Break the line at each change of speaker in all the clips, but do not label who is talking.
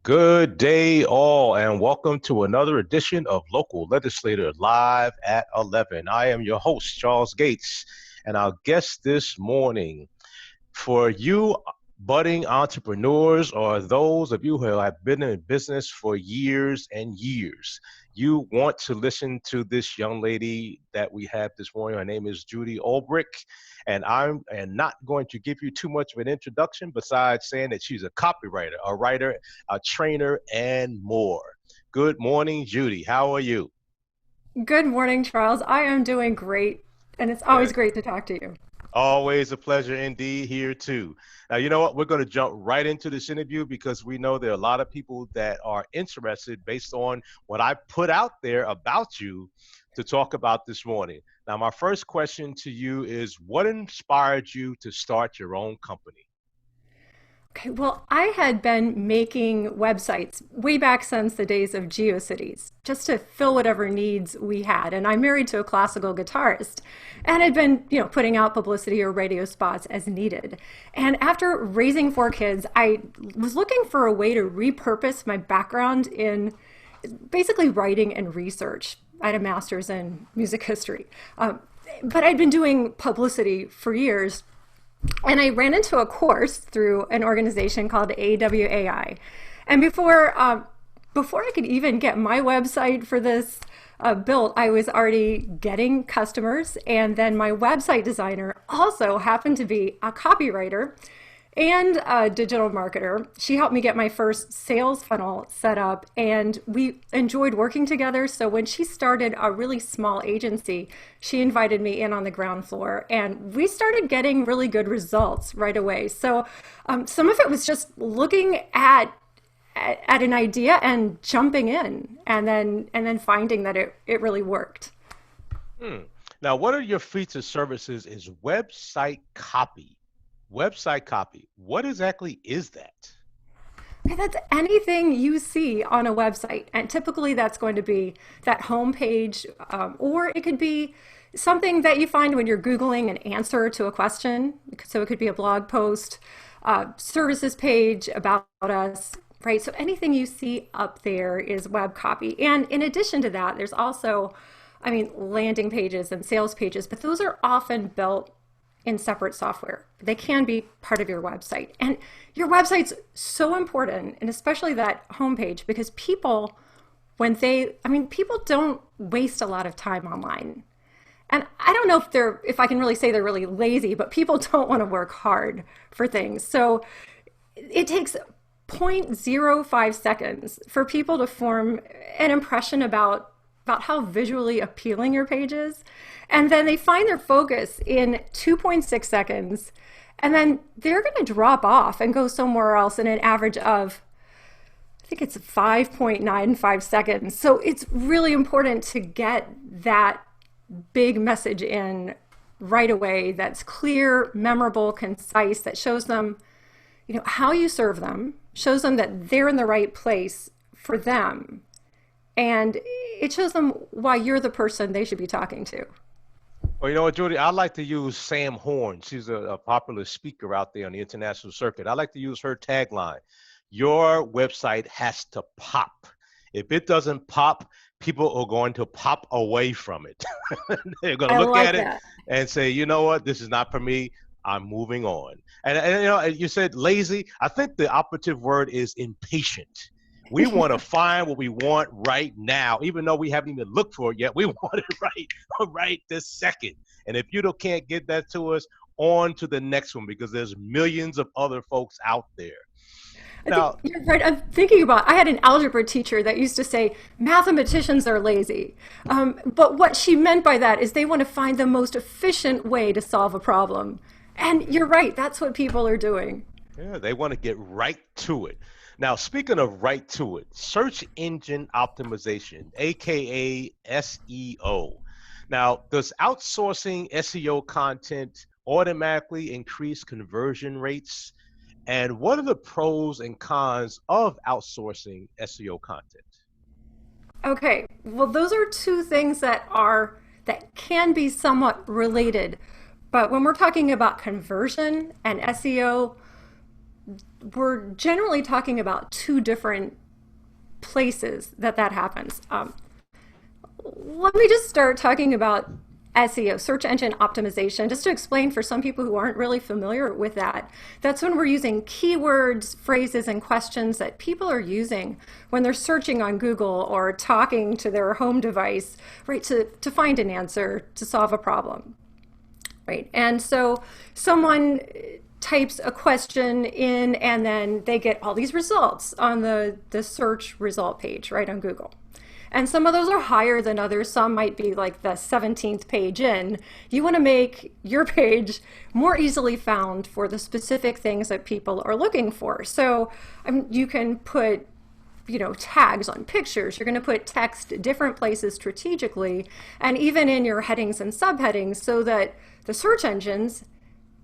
Good day, all, and welcome to another edition of Local Legislator Live at 11. I am your host, Charles Gates, and our guest this morning for you budding entrepreneurs or those of you who have been in business for years and years. You want to listen to this young lady that we have this morning. Her name is Judy Ulbrich, and I'm not going to give you too much of an introduction besides saying that she's a copywriter, a writer, a trainer, and more. Good morning, Judy. How are you?
Good morning, Charles. I am doing great, and it's always great to talk to you.
Always a pleasure indeed here too. Now, you know what? We're going to jump right into this interview because we know there are a lot of people that are interested based on what I put out there about you to talk about this morning. Now, my first question to you is what inspired you to start your own company?
Okay, well, I had been making websites way back since the days of GeoCities, just to fill whatever needs we had. And I'm married to a classical guitarist, and I'd been, putting out publicity or radio spots as needed. And after raising four kids, I was looking for a way to repurpose my background in basically writing and research. I had a master's in music history. But I'd been doing publicity for years, and I ran into a course through an organization called AWAI. And before I could even get my website for this built, I was already getting customers. And then my website designer also happened to be a copywriter and a digital marketer. She helped me get my first sales funnel set up, and we enjoyed working together. So when she started a really small agency, she invited me in on the ground floor, and we started getting really good results right away. So some of it was just looking at an idea and jumping in, and then finding that it really worked.
Hmm. Now, one of your featured services is website copy. Website copy. What exactly is that?
Okay, that's anything you see on a website. And typically that's going to be that homepage, or it could be something that you find when you're Googling an answer to a question. So it could be a blog post, services page about us, right? So anything you see up there is web copy. And in addition to that, there's also, landing pages and sales pages, but those are often built in separate software. They can be part of your website. And your website's so important, and especially that homepage, because people don't waste a lot of time online. And I don't know if I can really say they're really lazy, but people don't want to work hard for things. So it takes 0.05 seconds for people to form an impression about how visually appealing your page is. And then they find their focus in 2.6 seconds. And then they're going to drop off and go somewhere else in an average of, I think it's 5.95 seconds. So it's really important to get that big message in right away that's clear, memorable, concise, that shows them, how you serve them, shows them that they're in the right place for them. And it shows them why you're the person they should be talking to.
Well, you know what, Judy, I like to use Sam Horn. She's a popular speaker out there on the international circuit. I like to use her tagline. Your website has to pop. If it doesn't pop, people are going to pop away from it. They're going to
I
look
like
at it
that.
and say, you know what, this is not for me. I'm moving on. And you said lazy. I think the operative word is impatient. We want to find what we want right now, even though we haven't even looked for it yet. We want it right this second. And if you can't get that to us, on to the next one because there's millions of other folks out there.
I think
Now,
you're right. I had an algebra teacher that used to say mathematicians are lazy. But what she meant by that is they want to find the most efficient way to solve a problem. And you're right, that's what people are doing.
yeah, they want to get right to it. Now, speaking of right to it, search engine optimization, aka SEO. Now, does outsourcing SEO content automatically increase conversion rates? And what are the pros and cons of outsourcing SEO content?
Okay, well, those are two things that can be somewhat related. But when we're talking about conversion and SEO, we're generally talking about two different places that happens. Let me just start talking about SEO, search engine optimization, just to explain for some people who aren't really familiar with that. That's when we're using keywords, phrases, and questions that people are using when they're searching on Google or talking to their home device, right, to find an answer, to solve a problem, right? And so someone types a question in and then they get all these results on the search result page, right, on Google. And some of those are higher than others. Some might be like the 17th page in. You want to make your page more easily found for the specific things that people are looking for. So you can put tags on pictures. You're going to put text different places strategically, and even in your headings and subheadings, so that the search engines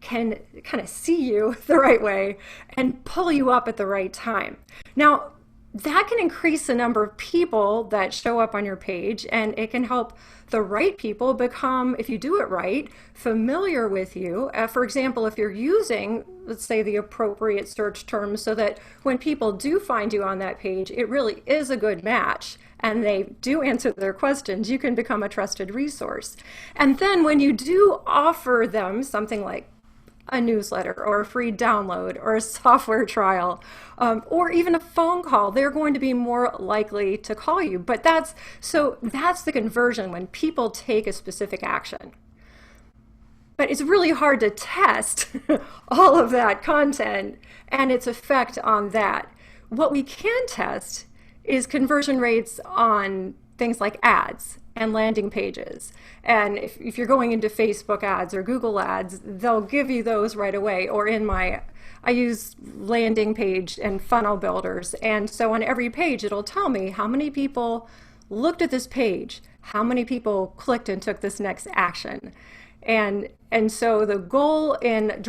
can kind of see you the right way and pull you up at the right time. Now, that can increase the number of people that show up on your page, and it can help the right people become, if you do it right, familiar with you. For example, if you're using, let's say, the appropriate search terms so that when people do find you on that page, it really is a good match and they do answer their questions, you can become a trusted resource. And then when you do offer them something like a newsletter or a free download or a software trial, or even a phone call, they're going to be more likely to call you. But that's the conversion, when people take a specific action. But it's really hard to test all of that content and its effect on that. What we can test is conversion rates on things like ads and landing pages. And if you're going into Facebook ads or Google ads, they'll give you those right away. Or I use landing page and funnel builders. And so on every page, it'll tell me how many people looked at this page, how many people clicked and took this next action. And so the goal in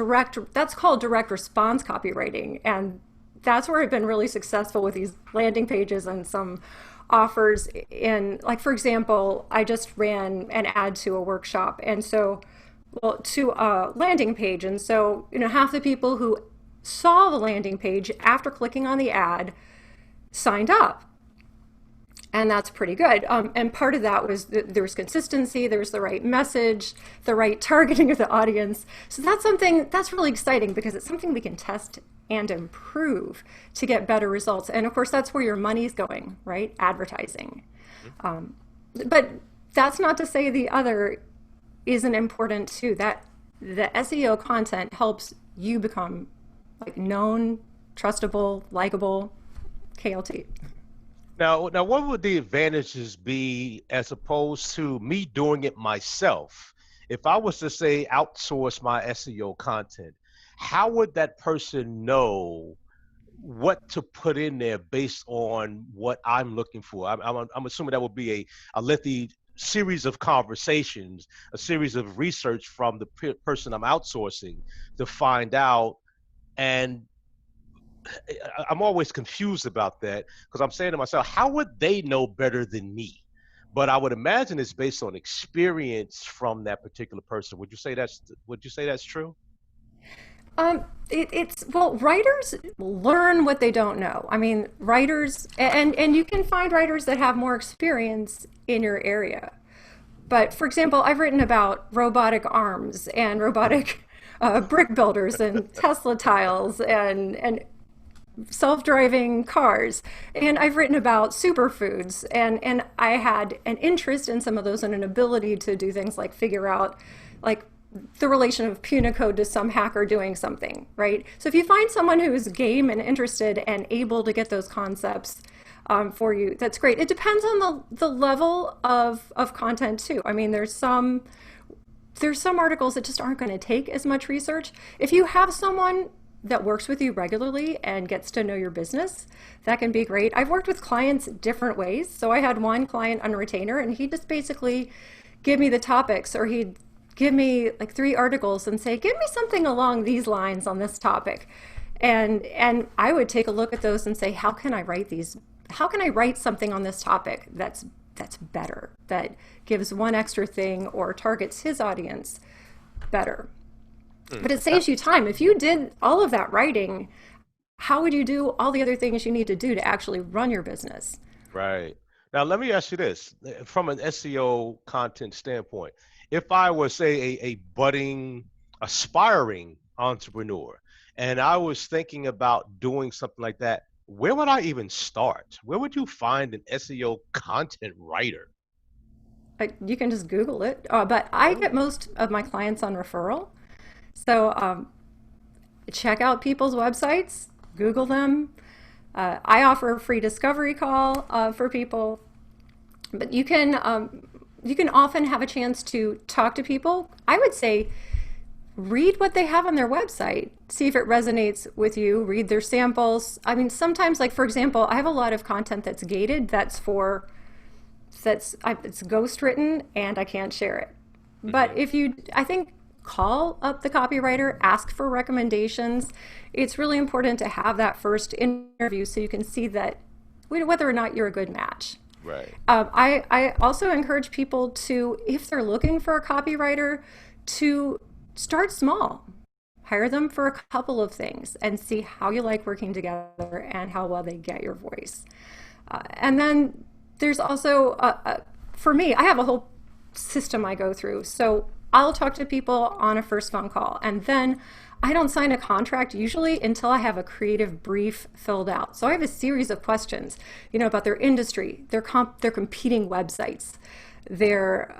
that's called direct response copywriting. And that's where I've been really successful with these landing pages and some offers in, like, for example, I just ran an ad to a workshop, and so, well, to a landing page. And so, half the people who saw the landing page after clicking on the ad signed up. And that's pretty good. And part of that was there was consistency, there was the right message, the right targeting of the audience. So that's something that's really exciting, because it's something we can test and improve to get better results. And of course, that's where your money's going, right? Advertising. But that's not to say the other isn't important too. That the SEO content helps you become like known, trustable, likable, KLT.
Now, what would the advantages be as opposed to me doing it myself? If I was to say outsource my SEO content, how would that person know what to put in there based on what I'm looking for? I'm assuming that would be a lengthy series of conversations, a series of research from the person I'm outsourcing to find out. And I'm always confused about that, because I'm saying to myself, how would they know better than me? But I would imagine it's based on experience from that particular person. Would you say that's true?
Well, writers learn what they don't know. I mean, writers, and you can find writers that have more experience in your area. But for example, I've written about robotic arms and robotic brick builders and Tesla tiles and self-driving cars, and I've written about superfoods, and I had an interest in some of those and an ability to do things like figure out like the relation of Punicode to some hacker doing something, right? So if you find someone who is game and interested and able to get those concepts for you, that's great. It depends on the level of content too. I mean, there's some articles that just aren't going to take as much research. If you have someone that works with you regularly and gets to know your business, that can be great. I've worked with clients different ways. So I had one client on retainer, and he just basically give me the topics, or he'd give me like 3 articles and say, give me something along these lines on this topic. And I would take a look at those and say, how can I write something on this topic that's better, that gives one extra thing or targets his audience better. But it saves you time. If you did all of that writing, how would you do all the other things you need to do to actually run your business?
Right. Now, let me ask you this from an SEO content standpoint. If I was, say, a budding, aspiring entrepreneur, and I was thinking about doing something like that, where would I even start? Where would you find an SEO content writer?
Like, you can just Google it. But I get
Oh,
most of my clients on referral. So check out people's websites, Google them. I offer a free discovery call for people, but you can often have a chance to talk to people. I would say read what they have on their website, see if it resonates with you, read their samples. I mean, sometimes, like for example, I have a lot of content that's gated, it's ghost written and I can't share it. But
hmm
if you, I think, call up the copywriter, ask for recommendations. It's really important to have that first interview so you can see that whether or not you're a good match.
right.
I also encourage people to, if they're looking for a copywriter, to start small. Hire them for a couple of things and see how you like working together and how well they get your voice. And then there's also, for me, I have a whole system I go through. So I'll talk to people on a first phone call, and then I don't sign a contract usually until I have a creative brief filled out. So I have a series of questions, about their industry, their competing websites, their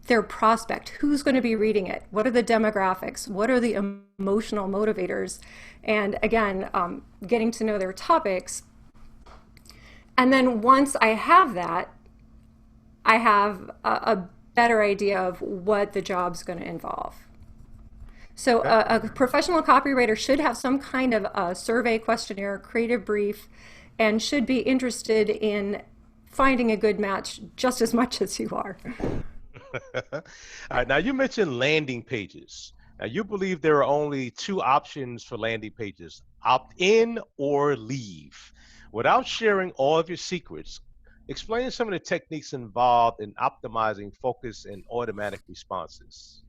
their prospect, who's going to be reading it, what are the demographics, what are the emotional motivators, and again, getting to know their topics. And then once I have that, I have a better idea of what the job's going to involve. So
Okay.
a professional copywriter should have some kind of a survey, questionnaire, creative brief, and should be interested in finding a good match just as much as you are.
All right. Now, you mentioned landing pages. Now, you believe there are only two options for landing pages: opt in or leave. Without sharing all of your secrets, explain some of the techniques involved in optimizing focus and automatic responses.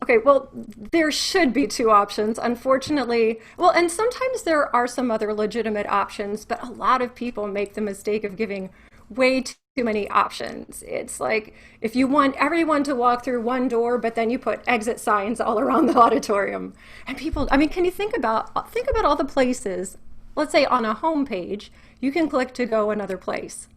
Okay, well, there should be two options. Unfortunately, well, and sometimes there are some other legitimate options, but a lot of people make the mistake of giving way too many options. It's like if you want everyone to walk through one door, but then you put exit signs all around the auditorium. And people, I mean, can you think about all the places, let's say on a home page, you can click to go another place,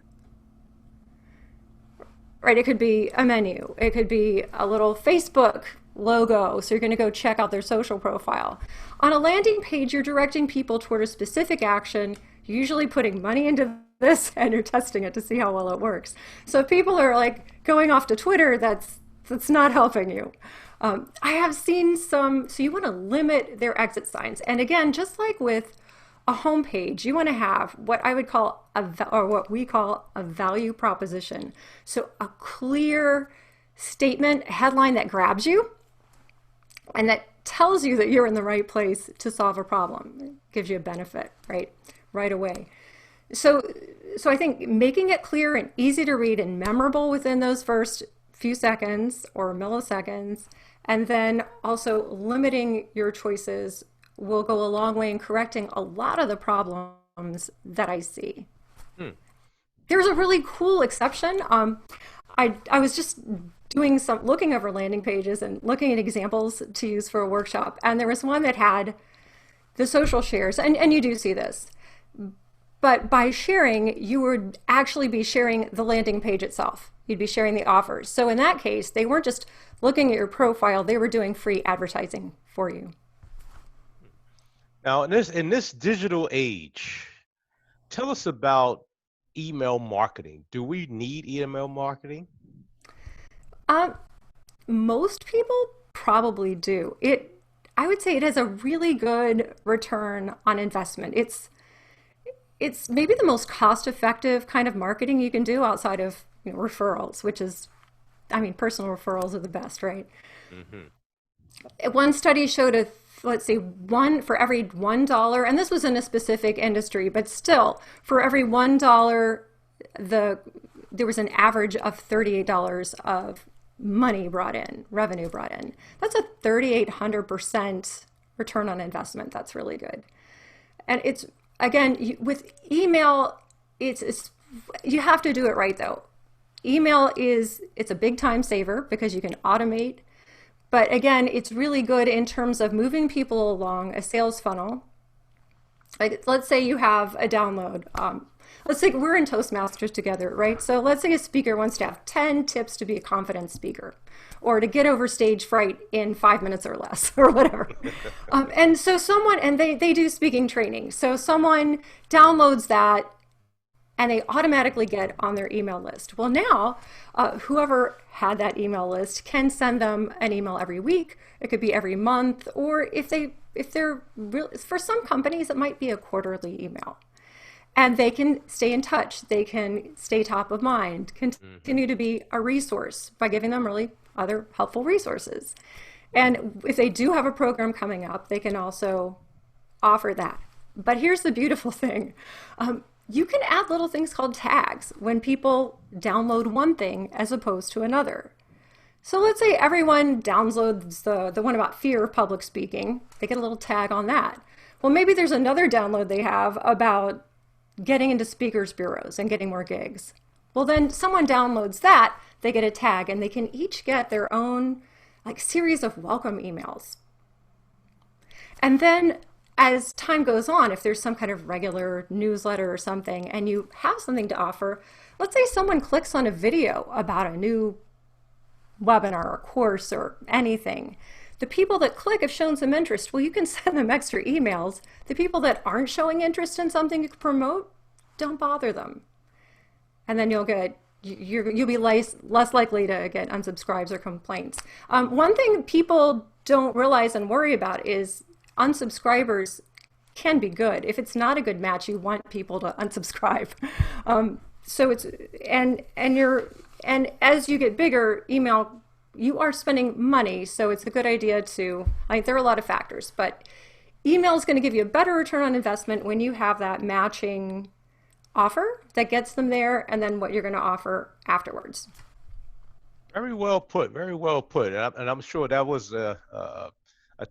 right? It could be a menu. It could be a little Facebook logo. So you're going to go check out their social profile. On a landing page, you're directing people toward a specific action. You're usually putting money into this and you're testing it to see how well it works. So if people are like going off to Twitter, that's not helping you. I have seen some, so you want to limit their exit signs. And again, just like with a homepage, you want to have what I would call or what we call a value proposition. So a clear statement, headline that grabs you and that tells you that you're in the right place to solve a problem. It gives you a benefit, right away. So, so I think making it clear and easy to read and memorable within those first few seconds or milliseconds, and then also limiting your choices will go a long way in correcting a lot of the problems that I see.
Hmm.
There's a really cool exception. I was just doing some looking over landing pages and looking at examples to use for a workshop, and there was one that had the social shares, and you do see this. But by sharing, you would actually be sharing the landing page itself. You'd be sharing the offers. So in that case, they weren't just looking at your profile, they were doing free advertising for you.
Now, in this digital age, tell us about email marketing. Do we need email marketing?
Um, Most people probably do. I would say it has a really good return on investment. It's maybe the most cost-effective kind of marketing you can do outside of referrals, which is, I mean, personal referrals are the best, right?
hmm
One study showed let's see, one for every $1, and this was in a specific industry, but still, for every $1, there was an average of $38 of money brought in, revenue brought in. That's a 3,800% return on investment. That's really good. And it's, again, with email, it's you have to do it right though. Email it's a big time saver because you can automate. But again, it's really good in terms of moving people along a sales funnel. Like, let's say you have a download. Let's say we're in Toastmasters together, right? So let's say a speaker wants to have 10 tips to be a confident speaker or to get over stage fright in 5 minutes or less or whatever. And so they do speaking training. So someone downloads that and they automatically get on their email list. Well, now, whoever had that email list can send them an email every week. It could be every month, or if they're really, for some companies, it might be a quarterly email. And they can stay in touch. They can stay top of mind, continue to be a resource by giving them really other helpful resources. And if they do have a program coming up, they can also offer that. But here's the beautiful thing. You can add little things called tags when people download one thing as opposed to another. So let's say everyone downloads the one about fear of public speaking. They get a little tag on that. Well, maybe there's another download they have about getting into speakers bureaus and getting more gigs. Well, then someone downloads that, they get a tag, and they can each get their own like series of welcome emails. And then as time goes on, if there's some kind of regular newsletter or something and you have something to offer, let's say someone clicks on a video about a new webinar or course or anything. The people that click have shown some interest. Well, you can send them extra emails. The people that aren't showing interest in something you could promote, don't bother them. And then you'll be less likely to get unsubscribes or complaints. One thing people don't realize and worry about is unsubscribers can be good. If it's not a good match, you want people to unsubscribe. So it's and as you get bigger, email, you are spending money, so it's a good idea to, like, there are a lot of factors, but email is going to give you a better return on investment when you have that matching offer that gets them there, and then what you're going to offer afterwards.
Very well put. Very well put. And I'm sure that was a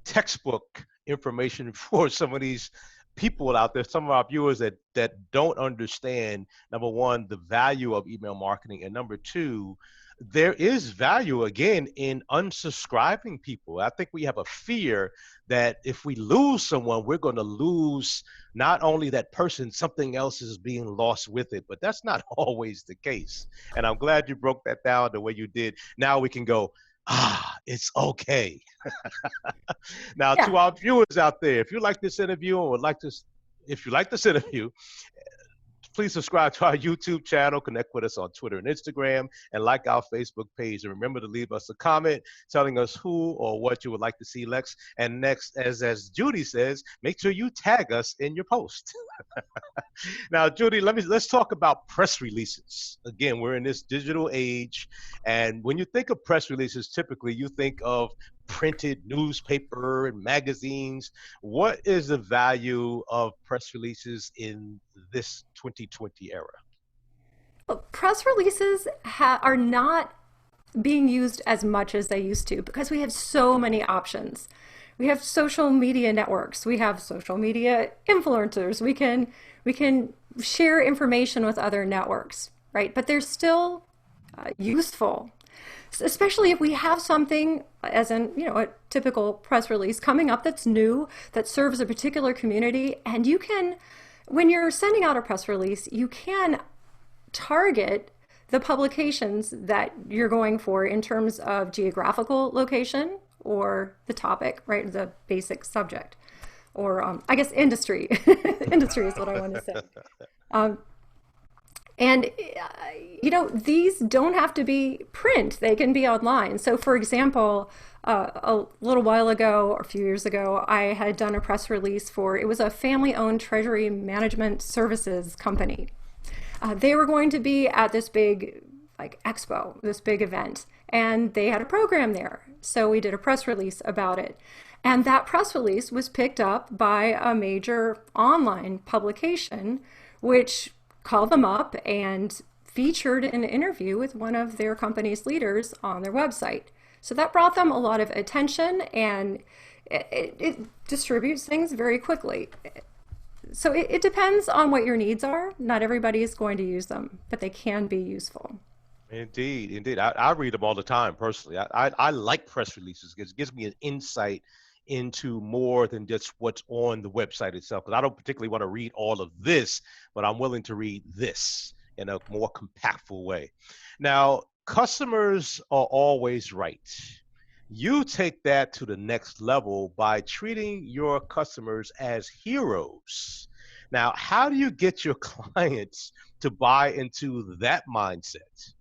textbook information for some of these people out there, some of our viewers that don't understand, number one, the value of email marketing, and number two, there is value again in unsubscribing people. I think we have a fear that if we lose someone, we're going to lose not only that person, something else is being lost with it, but that's not always the case. And I'm glad you broke that down the way you did. Now we can go, it's okay. Now,
Yeah.
to our viewers out there, if you like this interview or would like to, if you like this interview, please subscribe to our YouTube channel, connect with us on Twitter and Instagram, and like our Facebook page. And remember to leave us a comment telling us who or what you would like to see next. And next, as Judy says, make sure you tag us in your post. Now, Judy, let's talk about press releases. Again, we're in this digital age, and when you think of press releases, typically you think of printed newspaper and magazines. What is the value of press releases in this 2020 era?
Well, press releases are not being used as much as they used to because we have so many options. We have social media networks. We have social media influencers. We can share information with other networks, right? But they're still useful, especially if we have something, as in, a typical press release coming up that's new, that serves a particular community. And you can, when you're sending out a press release, you can target the publications that you're going for in terms of geographical location or the topic, right? The basic subject, or I guess industry. Industry is what I want to say. And these don't have to be print. They can be online. So for example, a little while ago, or a few years ago, I had done a press release it was a family-owned treasury management services company. They were going to be at this big expo, this big event, and they had a program there. So we did a press release about it. And that press release was picked up by a major online publication, which called them up and featured an interview with one of their company's leaders on their website. So that brought them a lot of attention, and it distributes things very quickly. So it depends on what your needs are. Not everybody is going to use them, but they can be useful.
Indeed, indeed. I read them all the time personally. I like press releases because it gives me an insight into more than just what's on the website itself. Because I don't particularly want to read all of this, but I'm willing to read this in a more compactful way. Now, customers are always right. You take that to the next level by treating your customers as heroes. Now, how do you get your clients to buy into that mindset?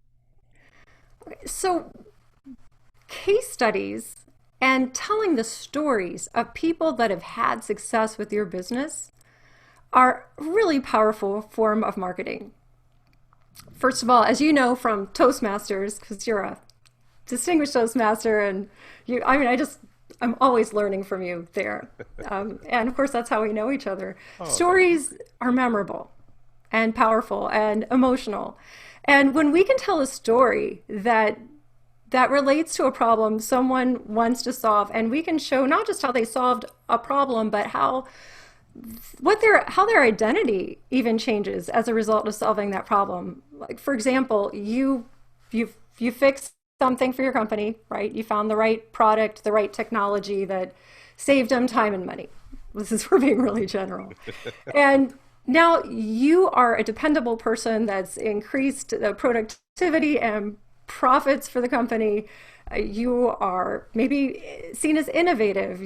So, case studies and telling the stories of people that have had success with your business are a really powerful form of marketing. First of all, as you know from Toastmasters, because you're a distinguished Toastmaster, and I'm always learning from you there. And of course, that's how we know each other.
Oh, thank you.
Stories are memorable and powerful and emotional. And when we can tell a story that relates to a problem someone wants to solve, and we can show not just how they solved a problem, but how their identity even changes as a result of solving that problem. Like for example, you fixed something for your company, right? You found the right product, the right technology that saved them time and money. This is, we're being really general. And now you are a dependable person that's increased the productivity and profits for the company. You are maybe seen as innovative.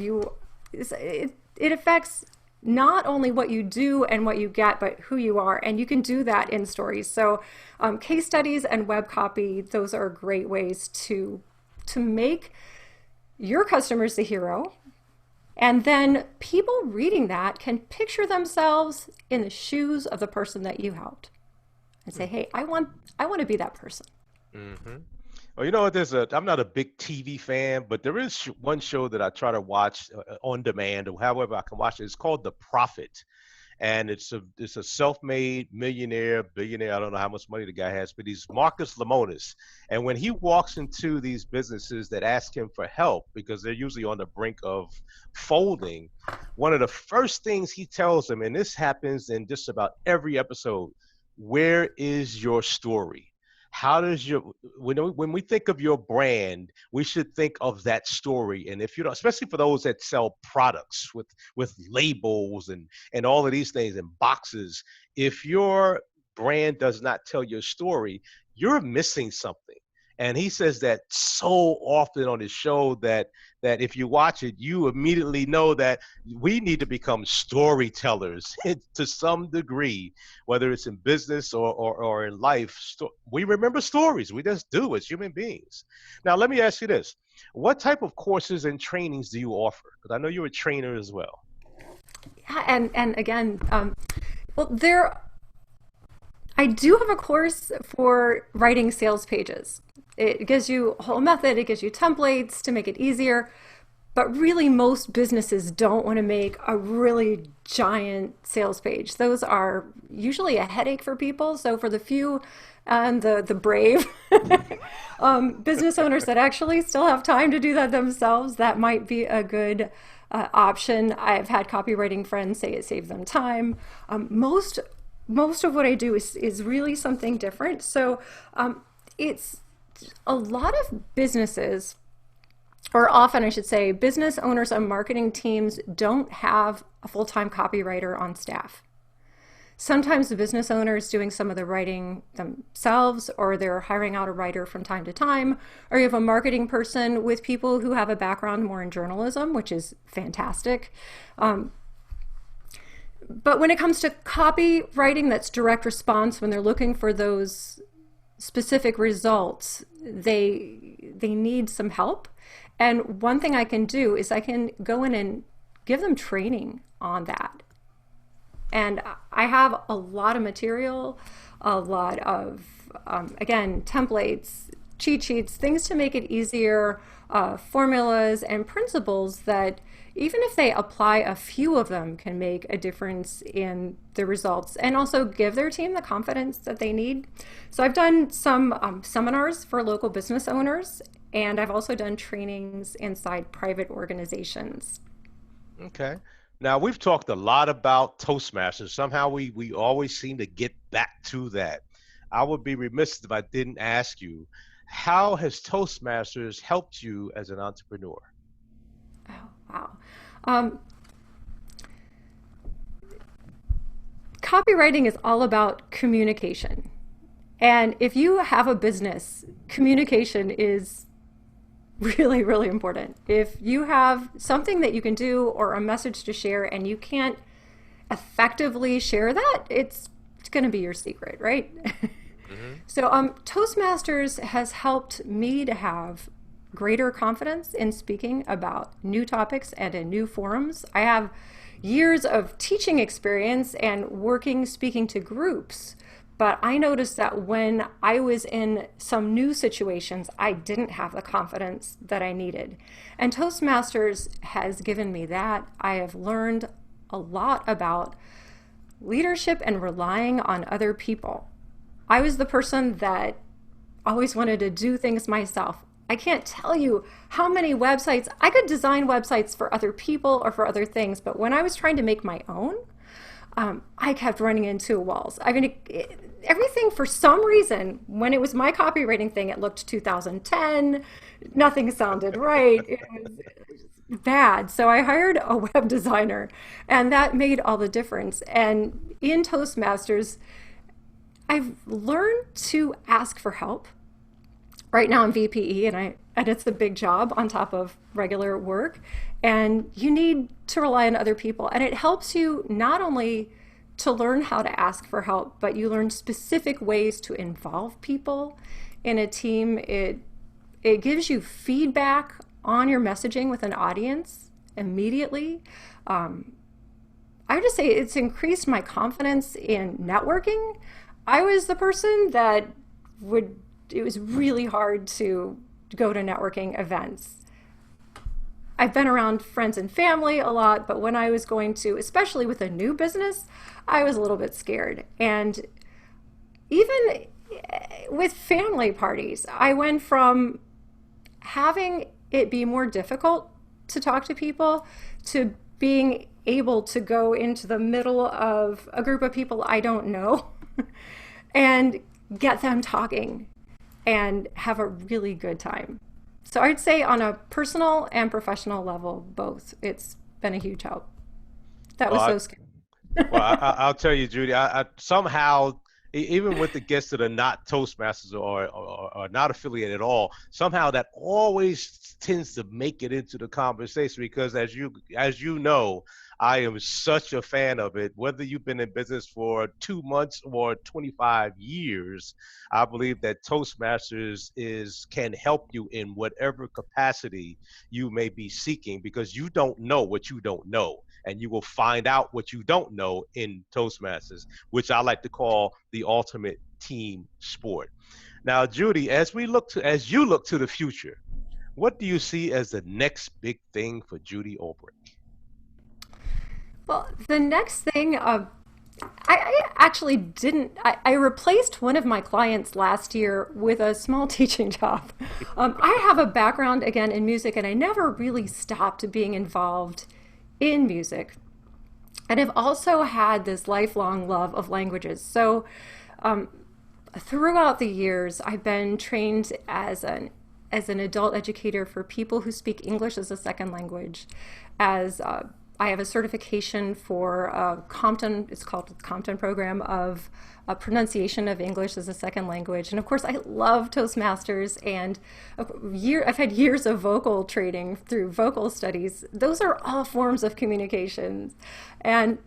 It affects not only what you do and what you get, but who you are. And you can do that in stories. So case studies and web copy, those are great ways to make your customers the hero. And then people reading that can picture themselves in the shoes of the person that you helped and say, hey, I want to be that person.
Mm-hmm. Well, you know what? I'm not a big TV fan, but there is one show that I try to watch on demand or however I can watch it. It's called The Prophet. And it's a self-made millionaire, billionaire. I don't know how much money the guy has, but he's Marcus Lemonis. And when he walks into these businesses that ask him for help because they're usually on the brink of folding, one of the first things he tells them, and this happens in just about every episode, where is your story? How does your when we think of your brand, we should think of that story. And if you don't, especially for those that sell products with labels and all of these things and boxes, if your brand does not tell your story, you're missing something. And he says that so often on his show that if you watch it, you immediately know that we need to become storytellers to some degree, whether it's in business or in life. We remember stories. We just do as human beings. Now, let me ask you this. What type of courses and trainings do you offer? Because I know you're a trainer as well.
Yeah, and again, well, there I do have a course for writing sales pages. It gives you a whole method, it gives you templates to make it easier. But really, most businesses don't want to make a really giant sales page. Those are usually a headache for people. So, for the few and the brave business owners that actually still have time to do that themselves, that might be a good option. I've had copywriting friends say it saves them time. Most of what I do is really something different. So, it's a lot of businesses, or often I should say, business owners and marketing teams don't have a full-time copywriter on staff. Sometimes the business owner is doing some of the writing themselves, or they're hiring out a writer from time to time, or you have a marketing person with people who have a background more in journalism, which is fantastic. But when it comes to copywriting that's direct response, when they're looking for those specific results, they need some help. And one thing I can do is I can go in and give them training on that. And I have a lot of material, a lot of, again, templates, cheat sheets, things to make it easier, formulas and principles that even if they apply a few of them can make a difference in the results and also give their team the confidence that they need. So I've done some seminars for local business owners, and I've also done trainings inside private organizations.
Okay. Now we've talked a lot about Toastmasters. Somehow we always seem to get back to that. I would be remiss if I didn't ask you, how has Toastmasters helped you as an entrepreneur?
Oh, wow. Um, Copywriting is all about communication. And if you have a business, communication is really, really important. If you have something that you can do or a message to share and you can't effectively share that, it's going to be your secret, right?
Hmm.
So, Toastmasters has helped me to have greater confidence in speaking about new topics and in new forums. I have years of teaching experience and working, speaking to groups. But I noticed that when I was in some new situations, I didn't have the confidence that I needed. And Toastmasters has given me that. I have learned a lot about leadership and relying on other people. I was the person that always wanted to do things myself. I can't tell you how many websites I could design websites for other people or for other things, but when I was trying to make my own, I kept running into walls. I mean, everything for some reason, when it was my copywriting thing, it looked 2010. Nothing sounded right. It was bad. So I hired a web designer, and that made all the difference. And in Toastmasters, I've learned to ask for help. Right now I'm VPE, and it's a big job on top of regular work, and you need to rely on other people, and it helps you not only to learn how to ask for help, but you learn specific ways to involve people in a team. It gives you feedback on your messaging with an audience immediately. I would just say it's increased my confidence in networking. I was the person that would, it was really hard to go to networking events. I've been around friends and family a lot, but when I was going to, especially with a new business, I was a little bit scared. And even with family parties, I went from having it be more difficult to talk to people to being able to go into the middle of a group of people I don't know and get them talking and have a really good time. So I'd say on a personal and professional level, both. It's been a huge help. That
Well,
was
I,
so scary.
I'll tell you, Judy. I somehow, even with the guests that are not Toastmasters or not affiliated at all, somehow that always tends to make it into the conversation because, as you know, I am such a fan of it. Whether you've been in business for 2 months or 25 years, I believe that Toastmasters is can help you in whatever capacity you may be seeking because you don't know what you don't know and you will find out what you don't know in Toastmasters, which I like to call the ultimate team sport. Now, Judy, as you look to the future, what do you see as the next big thing for Judy Ulbrich?
Well, the next thing, I actually didn't. I replaced one of my clients last year with a small teaching job. I have a background again in music, and I never really stopped being involved in music. And I've also had this lifelong love of languages. So throughout the years, I've been trained as an adult educator for people who speak English as a second language. As I have a certification for Compton. It's called the Compton program of pronunciation of English as a second language. And of course, I love Toastmasters, and I've had years of vocal training through vocal studies. Those are all forms of communication, and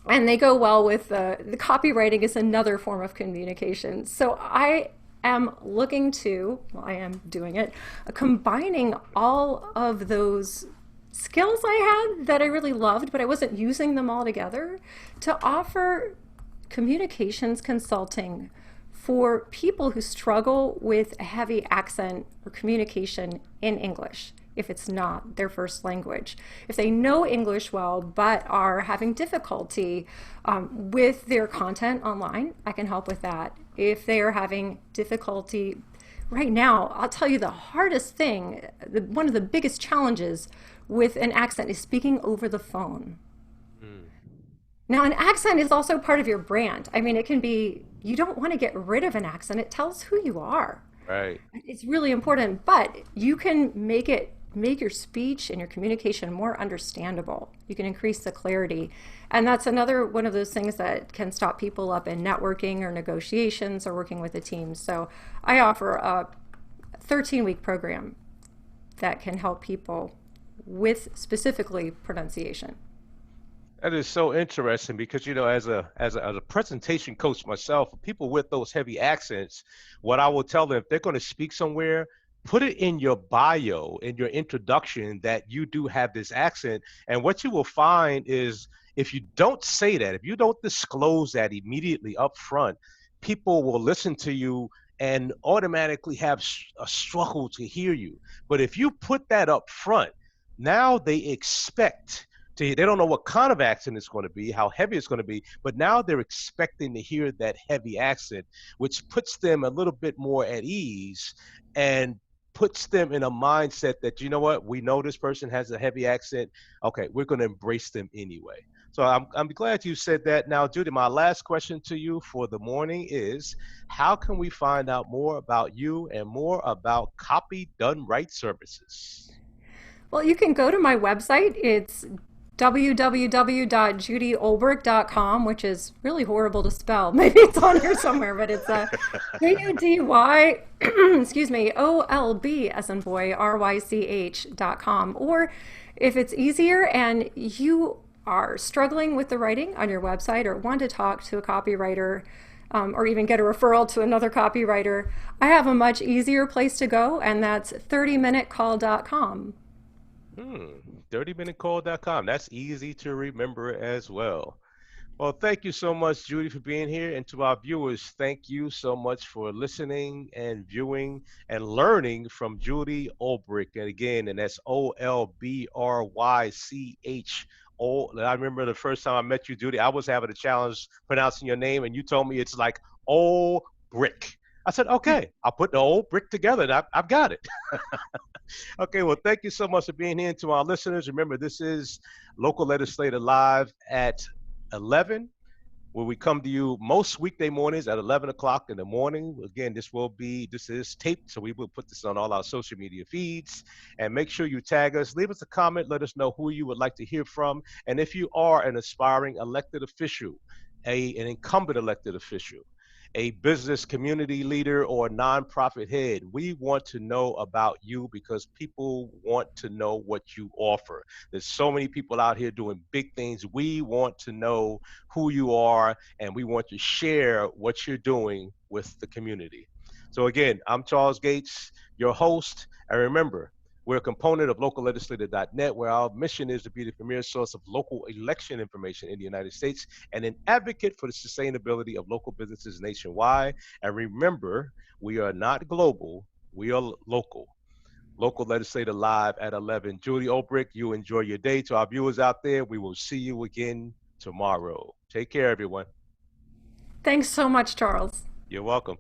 they go well with the copywriting is another form of communication. So I am looking to, well, I am doing it, combining all of those skills I had that I really loved, but I wasn't using them all together to offer communications consulting for people who struggle with a heavy accent or communication in English if it's not their first language. If they know English well but are having difficulty with their content online, I can help with that. If they are having difficulty right now, I'll tell you the hardest thing, one of the biggest challenges with an accent is speaking over the phone.
Mm,
Now, an accent is also part of your brand. I mean, it can be, you don't want to get rid of an accent, it tells who you are.
right.
It's really important, but you can make your speech and your communication more understandable. You can increase the clarity. And that's another one of those things that can stop people up in networking or negotiations or working with a team. So I offer a 13-week program that can help people with specifically pronunciation.
That is so interesting because as a presentation coach myself, people with those heavy accents, what I will tell them if they're going to speak somewhere, put it in your bio, in your introduction that you do have this accent. And what you will find is if you don't say that, if you don't disclose that immediately up front, people will listen to you and automatically have a struggle to hear you. But if you put that up front, now they expect they don't know what kind of accent it's going to be, how heavy it's going to be, but now they're expecting to hear that heavy accent, which puts them a little bit more at ease and puts them in a mindset that, you know what, we know this person has a heavy accent. Okay, we're going to embrace them anyway. So I'm glad you said that. Now, Judy, my last question to you for the morning is how can we find out more about you and more about Copy Done Right services?
Well, you can go to my website. It's www.judyolbrich.com, which is really horrible to spell. Maybe it's on here somewhere, but it's Judy, excuse me, OLB as in boy, RYCH.com. Or if it's easier and you are struggling with the writing on your website or want to talk to a copywriter, or even get a referral to another copywriter, I have a much easier place to go, and that's 30minutecall.com.
30minutecall.com. That's easy to remember as well. Well, thank you so much, Judy, for being here. And to our viewers, thank you so much for listening and viewing and learning from Judy Olbrich. And again, and that's Olbrych. I remember the first time I met you, Judy, I was having a challenge pronouncing your name, and you told me it's like old brick. I said, okay, I'll put the old brick together, and I've got it. Okay, well, thank you so much for being here. And to our listeners, remember, this is Local Legislator Live at 11, where we come to you most weekday mornings at 11 o'clock in the morning. Again, this is taped, so we will put this on all our social media feeds. And make sure you tag us, leave us a comment, let us know who you would like to hear from. And if you are an aspiring elected official, an incumbent elected official, a business community leader or nonprofit head, we want to know about you because people want to know what you offer. There's so many people out here doing big things. We want to know who you are and we want to share what you're doing with the community. So again, I'm Charles Gates, your host. And remember, we're a component of locallegislator.net, where our mission is to be the premier source of local election information in the United States and an advocate for the sustainability of local businesses nationwide. And remember, we are not global, we are local. Local Legislator Live at 11. Judy Olbrich, you enjoy your day. To our viewers out there, we will see you again tomorrow. Take care, everyone.
Thanks so much, Charles.
You're welcome.